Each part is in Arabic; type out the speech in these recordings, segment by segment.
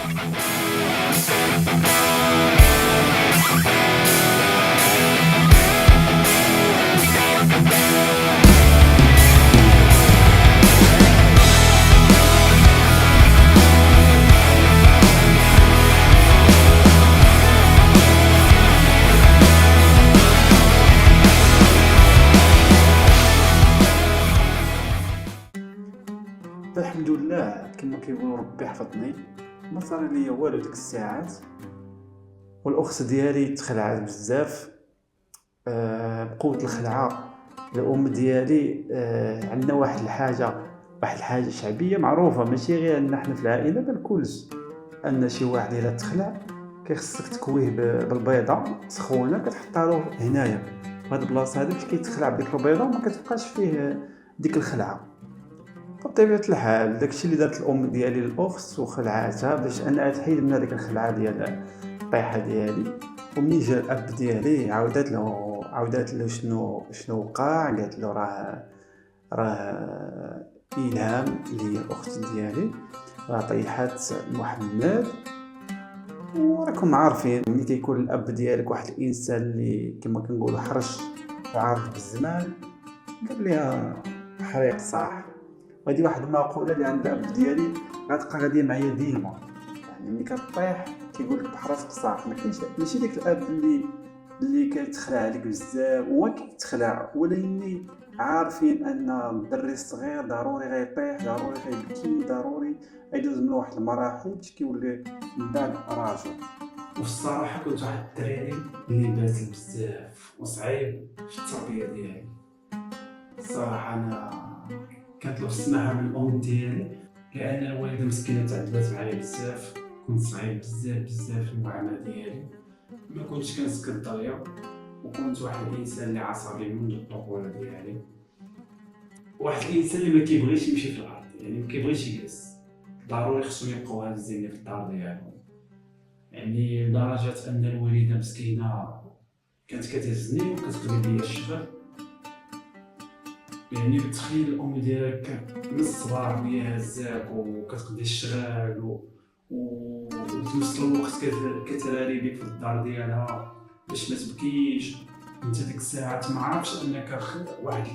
الحمد لله كما كيقولوا ربي حفظني. ما صار لي والو ديك الساعات، والاخت ديالي تخلعت بزاف. بقوه الخلعه الام ديالي. عندنا واحد الحاجه شعبيه معروفه، ماشي غير عندنا حنا في العائله بل كلش، ان شي واحد الا تخلع كيخصك تكويه بالبيضه سخونه، كتحطها له هنايا هاد البلاصه هذه، باش كيتخلع بديك البيضه وما كتبقاش فيه ديك الخلعه. بطبيعة الحال داكشي اللي دارت الام ديالي للاخت وخلعاتها باش انها تحيد من هذيك الخلعه ديال الطيحه ديالي. ومنين جا الاب ديالي عاودات له شنو وقع، قالت له راه الهام اللي هي الاخت ديالي راه طيحات محمد. وراكم عارفين ملي كيكون الاب ديالك واحد الانسان اللي كما كنقولوا حرش وعارف بالزمان، قال لها حريق صح. وهذه واحد المقوله اللي عند الاب ديالي غتبقى غاديه معايا ديما، يعني ملي كطيح كيقول لك بحال راسك صح. ما كاينش ماشي داك الاب اللي كيتخلع عليك بزاف، هو كيتخلع ولكن عارفين ان الدري الصغير ضروري غيطيح، ضروري غيبكي، ضروري يدوز من واحد المراحل باش كيولي من بعد راجل. والصراحه كنت واحد الدراري اللي باسل بزاف وصعيب في التربيه ديالي. الصراحه انا كانت له السماحه من الام ديالي، لان الوالده مسكينه تعذبات معايا بزاف. كنت صعيب بزاف في المعامله ديالي، ما كنتش كنسكت الدريا، وكنت واحد الانسان اللي عصبي منذ الطفوله ديالي، واحد الانسان اللي ما كيبغيش يمشي في الارض، يعني ما كيبغيش يجلس، ضروري خصهم يبقاو هازين في الدار ديالهم. يعني لدرجه ان الوالده مسكينه كانت كتهزني وكتقلب لي الشغل. يعني بتخيل الام ديالك من الصباح وهي هزاك وكتقضي الشغل وفي نفس الوقت كتراري بك في الدار ديالها باش ما تبكيش. انت ديك الساعات ما عارفش انك واحد،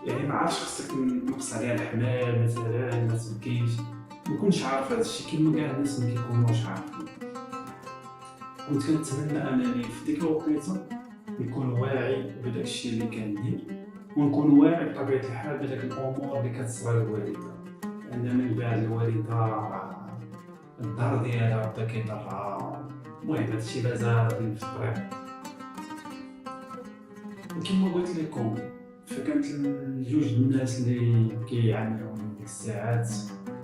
يعني ما عارفش خصك نقص عليها الحمال مثلا، ما تبكيش. ما كنتش عارف هذا الشيء كيما كاع الناس ما كيكونوش عارفين. كنت كنتمنى انني في ديك الوقيته نكون واعي بداك الشيء اللي كندير، ونكون واعي بطبيعه الحال بداك الامور اللي كتصرى الوالده، لان من بعد الوالده الدار ديالها بدا كيضرها. المهم هادشي لا زال في الطريق. وكما قلت لكم، فكانت جوج الناس اللي كيعاملوني ديك الساعات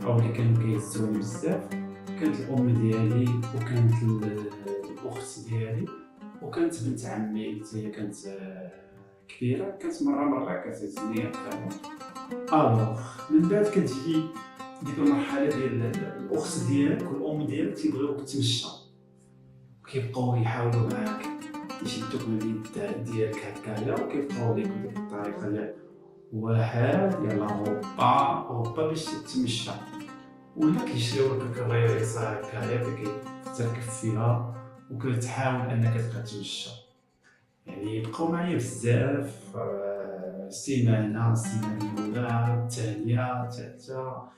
او اللي كانوا كيهزوني بزاف، كانت الام ديالي وكانت الاخت ديالي وكانت بنت عمي حتى هي كانت كبيره، كانت مره كتهزني. من بعد كتجي ديك المرحله ديال الاخت ديالك والام ديالك تيبغيوك تمشى، وكيبقاو يحاولوا معاك يشدوك من اليد ديالك هكايا، وكيبقاو ليك بديك الطريقه ديال واحد يلا هوبا باش تمشى، ولا كيشريو لك الكريسه هكايا كتركب فيها وكتحاول انك تبقى تمشى. يعني بقاو معايا بزاف، السيمانه الاولى، الثانيه، الثالثه.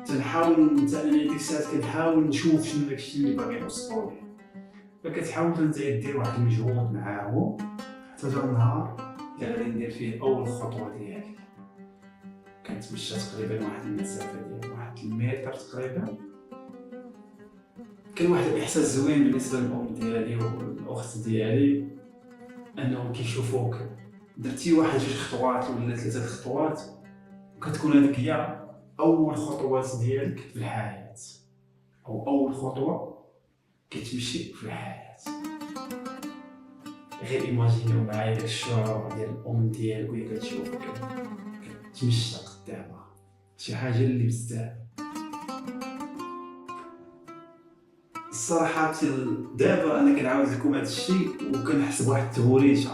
كنحاول انا ديك الساعات كنحاول نشوف شنو داكشي اللي باغي يوصلوا ليه، فكتحاول انت دير واحد المجهود معاهم حتى جا النهار اللي غادي ندير فيه اول خطوه ديالي. كنتمشى تقريبا واحد المسافه ديال واحد المتر تقريبا. كان واحد الاحساس زوين بالنسبه للام ديالي والاخت ديالي، انهم كيشوفوك درتي واحد جوج خطوات ولا ثلاثه خطوات، وكتكون هذيك هي اول خطوات ديالك في الحياه، او اول خطوه كتمشي في الحياه. غير ايماجينيو معايا داك الشعور ديال الام ديالك وهي كتشوفك كتمشى قدامها، شي حاجه اللي بزاف. الصراحه دابا انا كنعاود لكم هذا الشيء وكنحس بواحد التهوريشه،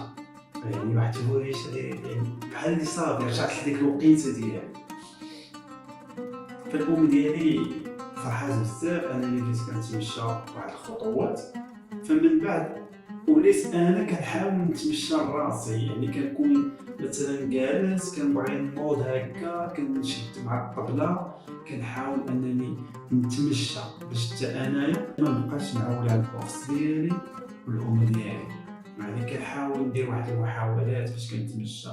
يعني واحد التهوريشه يعني بحال اللي صافي رجعت لديك الوقيته ديالي. فالام ديالي فرحات بزاف انني بديت كنتمشى واحد الخطوات. فمن بعد وليت انا كنحاول نتمشى لراسي، يعني كنكون مثلا جالس كنبغي نوض هكا كنشد مع الطبله كنحاول انني نتمشى باش حتى انايا ما نبقاش نعول على الاخت ديالي والام ديالي. يعني كنحاول ندير واحد المحاولات باش كنتمشى